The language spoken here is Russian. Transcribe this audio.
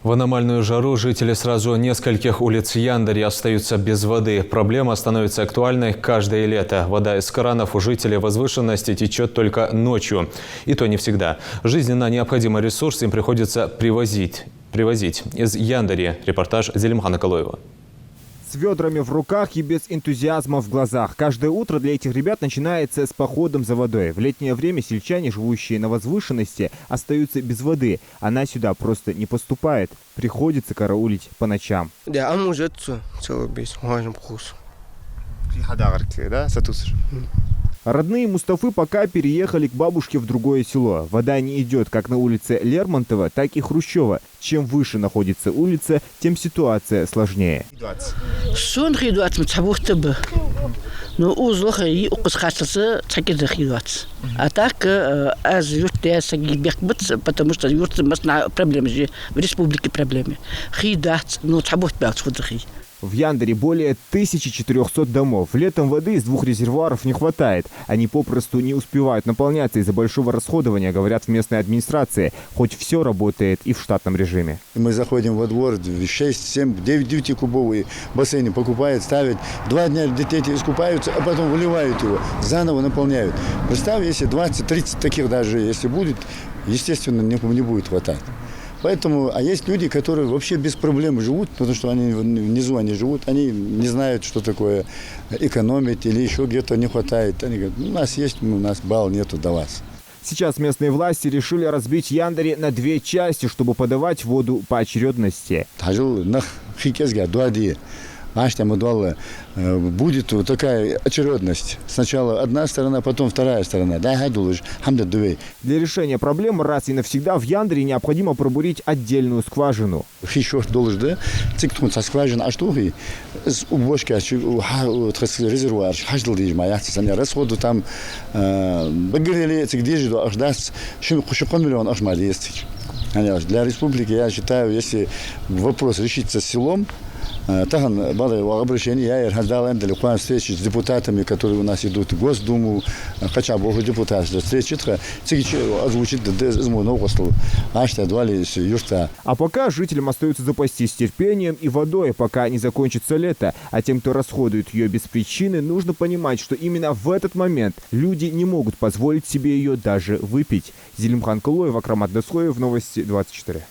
В аномальную жару жители сразу нескольких улиц Яндари остаются без воды. Проблема становится актуальной каждое лето. Вода из кранов у жителей возвышенности течет только ночью. И то не всегда. Жизненно необходимый ресурс им приходится привозить. Из Яндари репортаж Зелимхана Калоева. С ведрами в руках и без энтузиазма в глазах. Каждое утро для этих ребят начинается с походом за водой. В летнее время сельчане, живущие на возвышенности, остаются без воды. Она сюда просто не поступает. Приходится караулить по ночам. Родные Мустафы пока переехали к бабушке в другое село. Вода не идет как на улице Лермонтова, так и Хрущева. Чем выше находится улица, тем ситуация сложнее. А так, потому что проблемы в республике проблемы. В Яндаре более 1400 домов. Летом воды из 2 резервуаров не хватает. Они попросту не успевают наполняться из-за большого расходования, говорят в местной администрации. Хоть все работает и в штатном режиме. Мы заходим во двор, 6, 7, 9-кубовые бассейны покупают, ставят. 2 дня детей искупаются, а потом выливают его, заново наполняют. Представь, если 20-30 таких даже, если будет, естественно, не будет хватать. Поэтому, а есть люди, которые вообще без проблем живут, потому что они внизу они живут, они не знают, что такое экономить или еще где-то не хватает. Они говорят, у нас есть, у нас балл нету до вас. Сейчас местные власти решили разбить Яндари на 2 части, чтобы подавать воду по очередности. Будет вот такая очередность. Сначала одна сторона, потом вторая сторона. Для решения проблемы раз и навсегда в Яндаре необходимо пробурить отдельную скважину. Расходу там для республики, я считаю, если вопрос решится селом, Тахан было обращение, я раздал встречи с депутатами, которые у нас идут в Госдуму, хотя бы депутат встречи, озвучит А пока жителям остается запастись терпением и водой, пока не закончится лето. А тем, кто расходует ее без причины, нужно понимать, что именно в этот момент люди не могут позволить себе ее даже выпить. Зелимхан Калоев, Акрамат Досхоев, Новости 24.